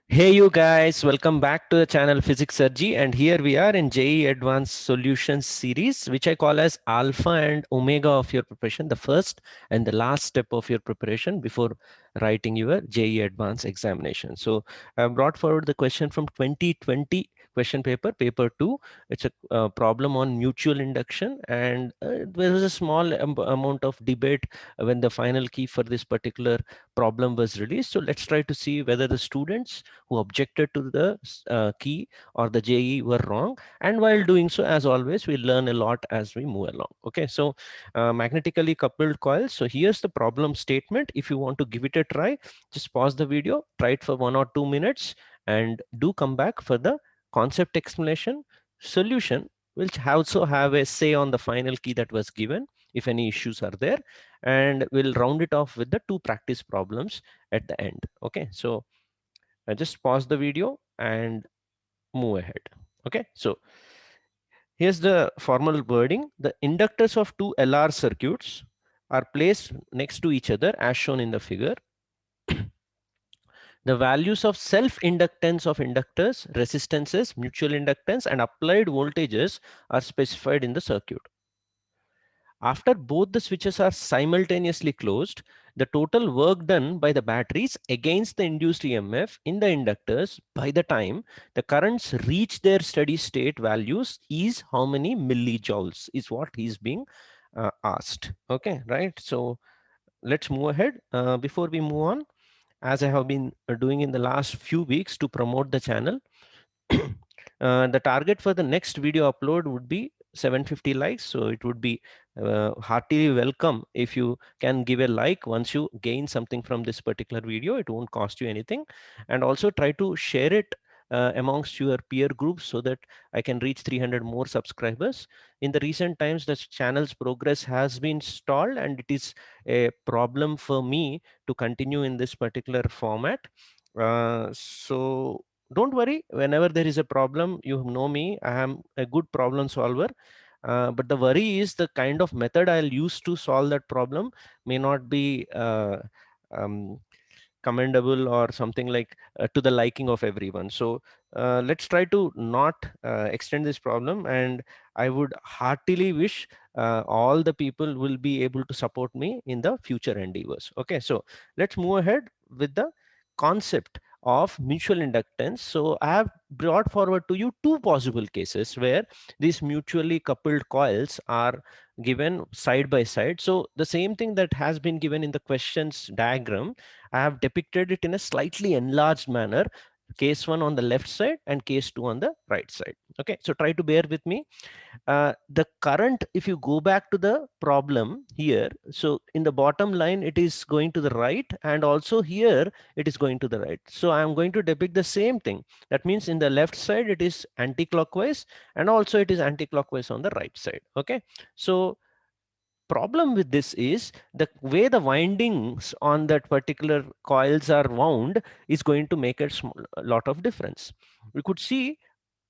Hey you guys, welcome back to the channel PHYSICSSIRJEE, and here we are in JEE Advanced Solutions series, which I call as Alpha and Omega of your preparation, the first and the last step of your preparation before writing your JEE Advanced examination. So I brought forward the question from 2020 question paper, paper 2. It's a problem on mutual induction, and there was a small amount of debate when the final key for this particular problem was released. So let's try to see whether the students who objected to the key or the JE were wrong. And while doing so, as always, we learn a lot as we move along. Okay, so magnetically coupled coils. So here's the problem statement. If you want to give it a try, just pause the video, try it for 1 or 2 minutes, and do come back for the concept explanation. Solution will also have a say on the final key that was given if any issues are there, and we'll round it off with the 2 practice problems at the end. Okay, so just pause the video and move ahead. Okay, so here's the formal wording. The inductors of two LR circuits are placed next to each other as shown in the figure. The values of self-inductance of inductors, resistances, mutual inductance, and applied voltages are specified in the circuit. After both the switches are simultaneously closed, the total work done by the batteries against the induced EMF in the inductors by the time the currents reach their steady state values is how many millijoules is what is being asked. Okay, right? So let's move ahead. Before we move on, as I have been doing in the last few weeks to promote the channel, the target for the next video upload would be 750 likes. So it would be heartily welcome if you can give a like once you gain something from this particular video. It won't cost you anything. And also try to share it amongst your peer groups so that I can reach 300 more subscribers. In the recent times, the channel's progress has been stalled, and it is a problem for me to continue in this particular format. So don't worry, whenever there is a problem, you know me, I am a good problem solver. But the worry is the kind of method I'll use to solve that problem may not be um, commendable or something like to the liking of everyone. So let's try to not extend this problem, and I would heartily wish all the people will be able to support me in the future endeavors. Okay, so let's move ahead with the concept of mutual inductance. So I have brought forward to you two possible cases where these mutually coupled coils are given side by side. So the same thing that has been given in the questions diagram, I have depicted it in a slightly enlarged manner, case 1 on the left side and case 2 on the right side. Okay, so try to bear with me. The current, if you go back to the problem here, so in the bottom line it is going to the right, and also here it is going to the right. So I'm going to depict the same thing. That means in the left side it is anti-clockwise, and also it is anti-clockwise on the right side. Okay, so problem with this is the way the windings on that particular coils are wound is going to make a lot of difference. We could see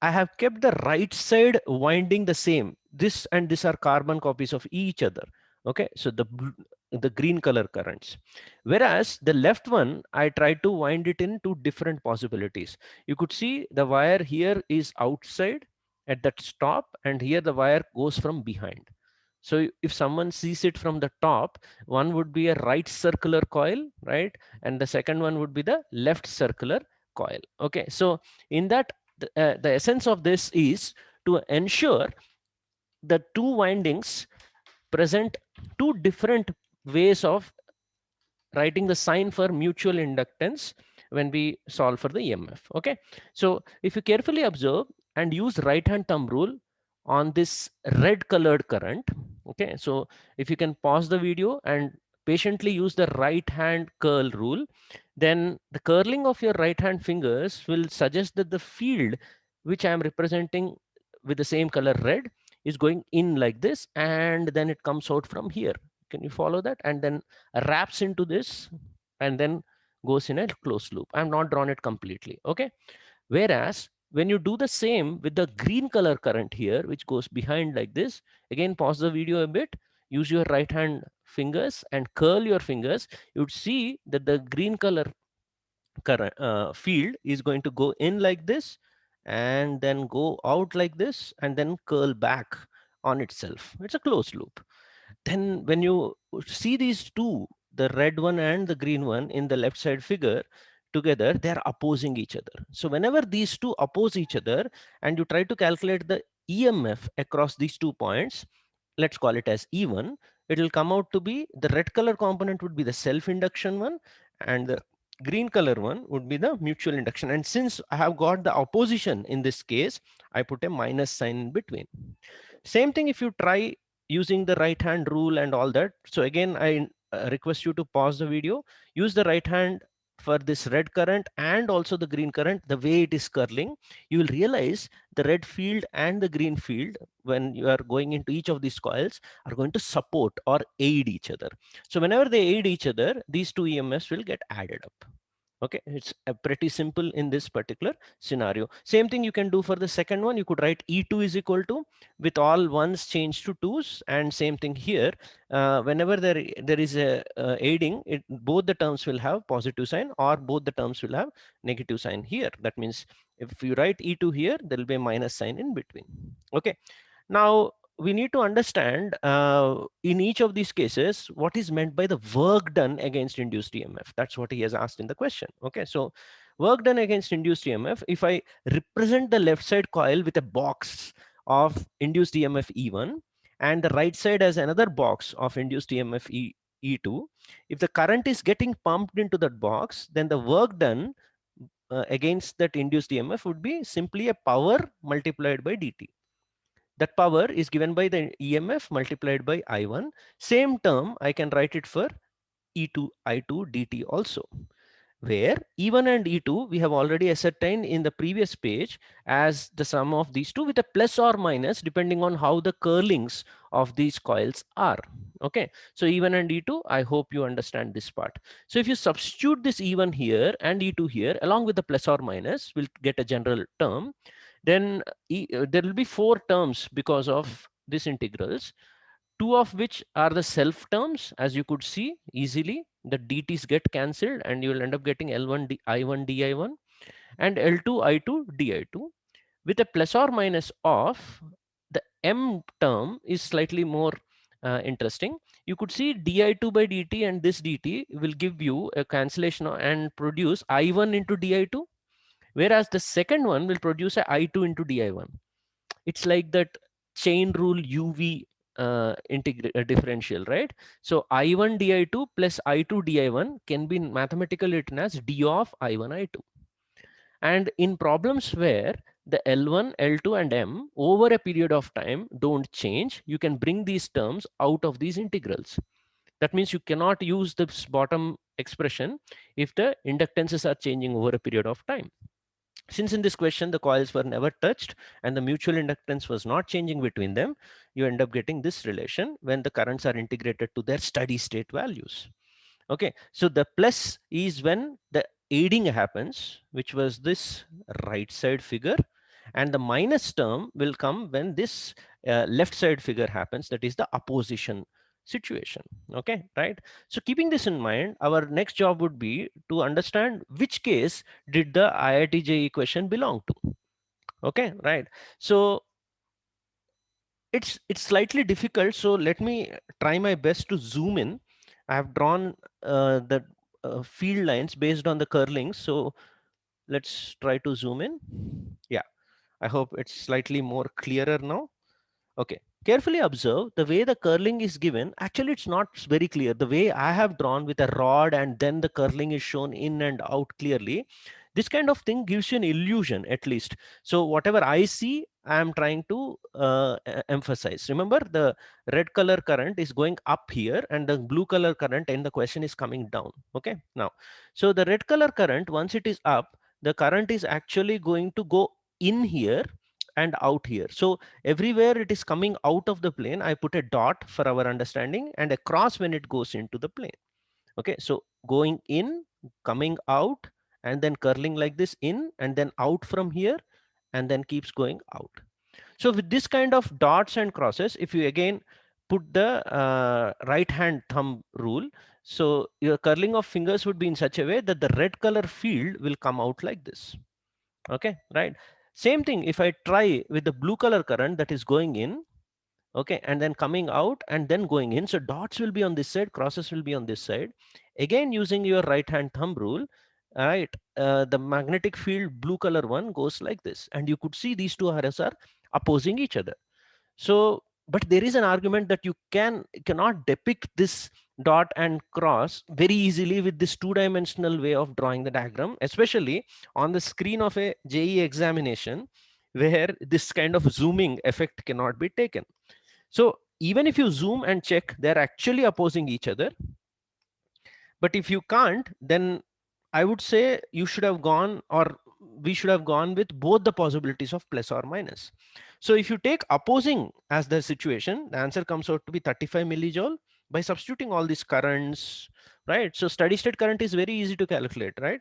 I have kept the right side winding the same. This and this are carbon copies of each other. Okay, so the green color currents. Whereas the left one, I tried to wind it into different possibilities. You could see the wire here is outside at that stop, and here the wire goes from behind. So if someone sees it from the top, one would be a right circular coil, right? And the second one would be the left circular coil. Okay, so in that, the essence of this is to ensure the two windings present two different ways of writing the sign for mutual inductance when we solve for the EMF. Okay, so if you carefully observe and use right hand thumb rule on this red colored current, okay, so if you can pause the video and patiently use the right hand curl rule, then the curling of your right hand fingers will suggest that the field which I am representing with the same color red is going in like this, and then it comes out from here. Can you follow that? And then wraps into this and then goes in a closed loop. I'm not drawn it completely. Okay, whereas when you do the same with the green color current here, which goes behind like this, again pause the video a bit, use your right hand fingers and curl your fingers, you'd see that the green color current field is going to go in like this and then go out like this and then curl back on itself. It's a closed loop. Then when you see these two, the red one and the green one in the left side figure together, they are opposing each other. So whenever these two oppose each other and you try to calculate the EMF across these 2 points, let's call it as E1, it will come out to be the red color component would be the self induction one and the green color one would be the mutual induction. And since I have got the opposition in this case, I put a minus sign in between. Same thing if you try using the right hand rule and all that. So again, I request you to pause the video, use the right hand for this red current and also the green current. The way it is curling, you will realize the red field and the green field, when you are going into each of these coils, are going to support or aid each other. So whenever they aid each other, these two EMFs will get added up. Okay, it's pretty simple in this particular scenario. Same thing you can do for the second one. You could write E2 is equal to, with all ones changed to twos, and same thing here. Whenever there is a aiding, both the terms will have positive sign or both the terms will have negative sign here. That means if you write E2 here, there will be a minus sign in between. Okay, now we need to understand in each of these cases what is meant by the work done against induced EMF. That's what he has asked in the question. Okay, so work done against induced EMF, if I represent the left side coil with a box of induced EMF E1 and the right side as another box of induced EMF E2, if the current is getting pumped into that box, then the work done against that induced EMF would be simply a power multiplied by dt. That power is given by the EMF multiplied by I1. Same term, I can write it for E2 I2 dt also, where E1 and E2 we have already ascertained in the previous page as the sum of these two with a plus or minus depending on how the curlings of these coils are. Okay, so E1 and E2, I hope you understand this part. So if you substitute this E1 here and E2 here along with the plus or minus, we'll get a general term. Then there will be four terms because of these integrals, two of which are the self terms. As you could see easily, the dt's get cancelled and you will end up getting L1 I1 di1 and L2 I2 di2, with a plus or minus of the m term is slightly more interesting. You could see di2 by dt and this dt will give you a cancellation and produce I1 into di2, whereas the second one will produce a I2 into di1. It's like that chain rule UV differential, right? So I1 di2 plus I2 di1 can be mathematically written as d of I1 I2. And in problems where the L1, L2 and M over a period of time don't change, you can bring these terms out of these integrals. That means you cannot use this bottom expression if the inductances are changing over a period of time. Since in this question the coils were never touched and the mutual inductance was not changing between them, you end up getting this relation when the currents are integrated to their steady state values. Okay, so the plus is when the aiding happens, which was this right side figure, and the minus term will come when this left side figure happens, that is the opposition situation. Okay, right? So keeping this in mind, our next job would be to understand which case did the IIT JEE question belong to. Okay, right? So it's slightly difficult, so let me try my best to zoom in. I have drawn the field lines based on the curlings, so let's try to zoom in. Yeah, I hope it's slightly more clearer now. Okay, carefully observe the way the curling is given. Actually, it's not very clear. The way I have drawn with a rod and then the curling is shown in and out clearly, this kind of thing gives you an illusion at least. So whatever I see, I am trying to emphasize. Remember, the red color current is going up here and the blue color current in the question is coming down. Okay, now, so the red color current, once it is up, the current is actually going to go in here and out here. So everywhere it is coming out of the plane, I put a dot for our understanding and a cross when it goes into the plane. Okay, so going in, coming out, and then curling like this in and then out from here and then keeps going out. So with this kind of dots and crosses, if you again put the right hand thumb rule, So your curling of fingers would be in such a way that the red color field will come out like this. Okay, right? Same thing if I try with the blue color current that is going in, okay, and then coming out and then going in. So dots will be on this side, crosses will be on this side. Again, using your right hand thumb rule, right, the magnetic field blue color one goes like this, and you could see these two arrows are opposing each other. So but there is an argument that you cannot depict this dot and cross very easily with this two-dimensional way of drawing the diagram, especially on the screen of a JEE examination where this kind of zooming effect cannot be taken. So even if you zoom and check, they're actually opposing each other. But if you can't, then I would say you should have gone, or we should have gone with both the possibilities of plus or minus. So if you take opposing as the situation, the answer comes out to be 35 millijoule by substituting all these currents, right? So steady state current is very easy to calculate, right?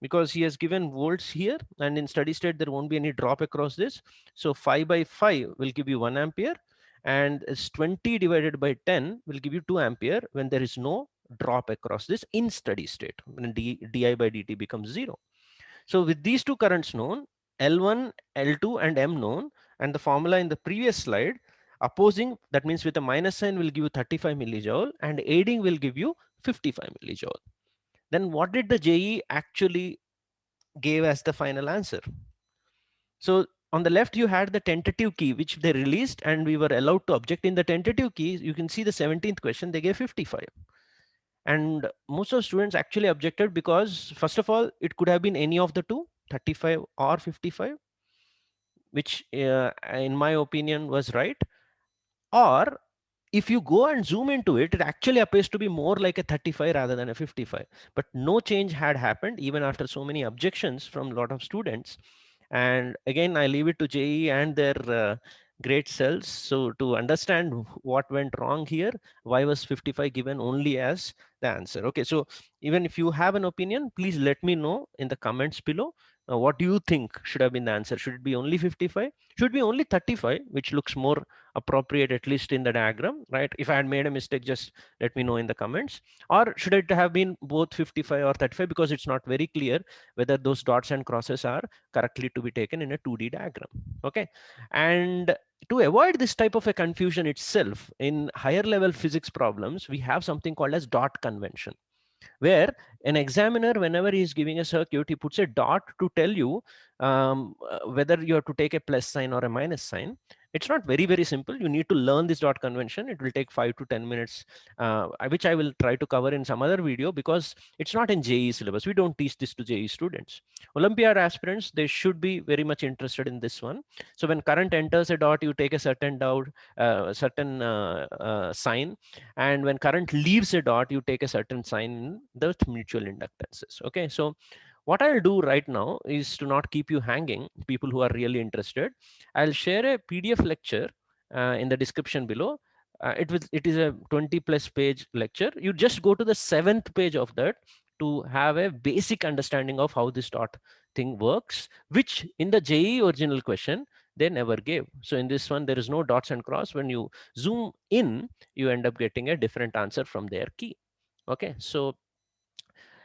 Because he has given volts here, and in steady state there won't be any drop across this. So 5 by 5 will give you 1 ampere, and 20 divided by 10 will give you 2 ampere when there is no drop across this in steady state, when di by dt becomes 0. So with these two currents known, L1, L2 and M known, and the formula in the previous slide, opposing, that means with a minus sign, will give you 35 millijoule, and aiding will give you 55 millijoule. Then what did the JE actually gave as the final answer? So on the left, you had the tentative key, which they released, and we were allowed to object in the tentative key. You can see the 17th question, they gave 55. And most of the students actually objected because, first of all, it could have been any of the two, 35 or 55, which in my opinion was right. Or if you go and zoom into it, it actually appears to be more like a 35 rather than a 55. But no change had happened even after so many objections from a lot of students. And again, I leave it to JE and their great cells. So to understand what went wrong here, why was 55 given only as the answer? Okay, so even if you have an opinion, please let me know in the comments below. What do you think should have been the answer? Should it be only 55? Should it be only 35, which looks more appropriate, at least in the diagram, right? If I had made a mistake, just let me know in the comments. Or should it have been both 55 or 35, because it's not very clear whether those dots and crosses are correctly to be taken in a 2D diagram. Okay, and to avoid this type of a confusion itself, in higher level physics problems, we have something called as dot convention, where an examiner, whenever he is giving a circuit, he puts a dot to tell you whether you have to take a plus sign or a minus sign. It's not very simple. You need to learn this dot convention. It will take 5 to 10 minutes, which I will try to cover in some other video, because it's not in JEE syllabus. We don't teach this to JEE students. Olympiad aspirants, they should be very much interested in this one. So when current enters a dot, you take a certain sign, and when current leaves a dot, you take a certain sign in the mutual inductances. Okay, so what I'll do right now is, to not keep you hanging, people who are really interested, I'll share a PDF lecture in the description below. It is a 20 plus page lecture. You just go to the 7th page of that to have a basic understanding of how this dot thing works, which in the JEE original question they never gave. So in this one, there is no dots and cross. When you zoom in, you end up getting a different answer from their key. Okay, so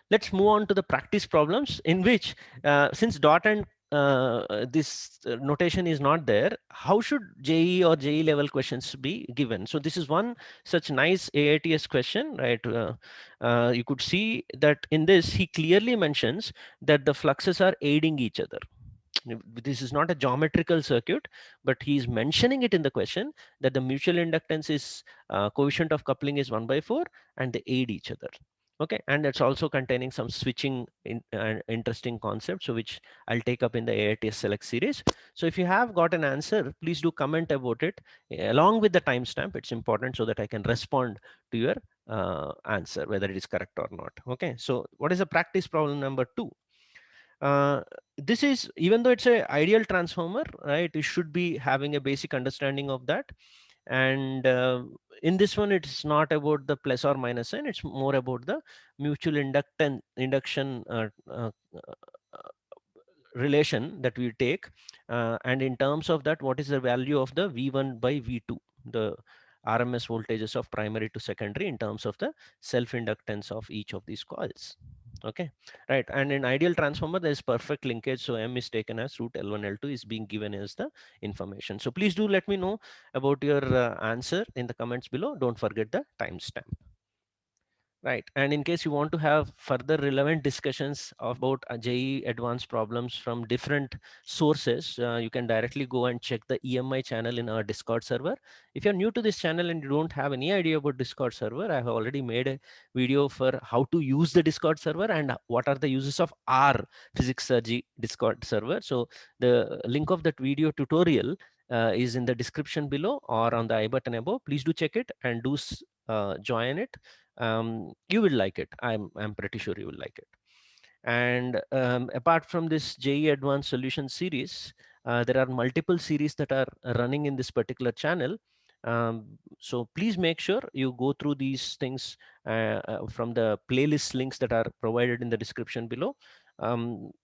let's move on to the practice problems, in which since dot and this notation is not there, how should JE or JE level questions be given? So this is one such nice AITS question, right? You could see that in this, he clearly mentions that the fluxes are aiding each other. This is not a geometrical circuit, but he's mentioning it in the question, that the mutual inductance is coefficient of coupling is 1 by 4, and they aid each other. Okay, and it's also containing some switching interesting concepts, so which I'll take up in the AITS select series. So if you have got an answer, please do comment about it along with the timestamp. It's important so that I can respond to your answer, whether it is correct or not. Okay, so what is the practice problem number 2? This is, even though it's a ideal transformer, right, you should be having a basic understanding of that. And in this one, it's not about the plus or minus sign, it's more about the mutual induction relation that we take, and in terms of that, what is the value of the V1 by V2, the RMS voltages of primary to secondary in terms of the self-inductance of each of these coils. Okay, right. And in ideal transformer, there is perfect linkage. So M is taken as root L1, L2 is being given as the information. So please do let me know about your answer in the comments below. Don't forget the timestamp. Right. And in case you want to have further relevant discussions about JEE advanced problems from different sources, you can directly go and check the EMI channel in our Discord server. If you're new to this channel and you don't have any idea about Discord server, I have already made a video for how to use the Discord server and what are the uses of our PHYSICSSIRJEE Discord server. So the link of that video tutorial is in the description below or on the I button above. Please do check it and do join it. You will like it. I'm pretty sure you will like it. And apart from this JEE Advanced Solution series, there are multiple series that are running in this particular channel. So please make sure you go through these things from the playlist links that are provided in the description below.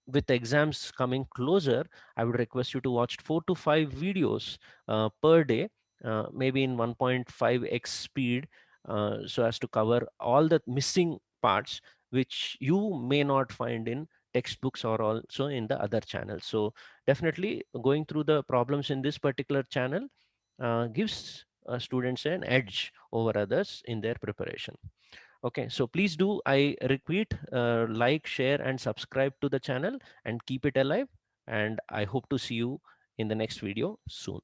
With exams coming closer, I would request you to watch 4 to 5 videos per day, maybe in 1.5x speed, so as to cover all the missing parts which you may not find in textbooks or also in the other channels. So definitely going through the problems in this particular channel gives students an edge over others in their preparation. Okay, so please do, I repeat, like, share and subscribe to the channel and keep it alive. And I hope to see you in the next video soon.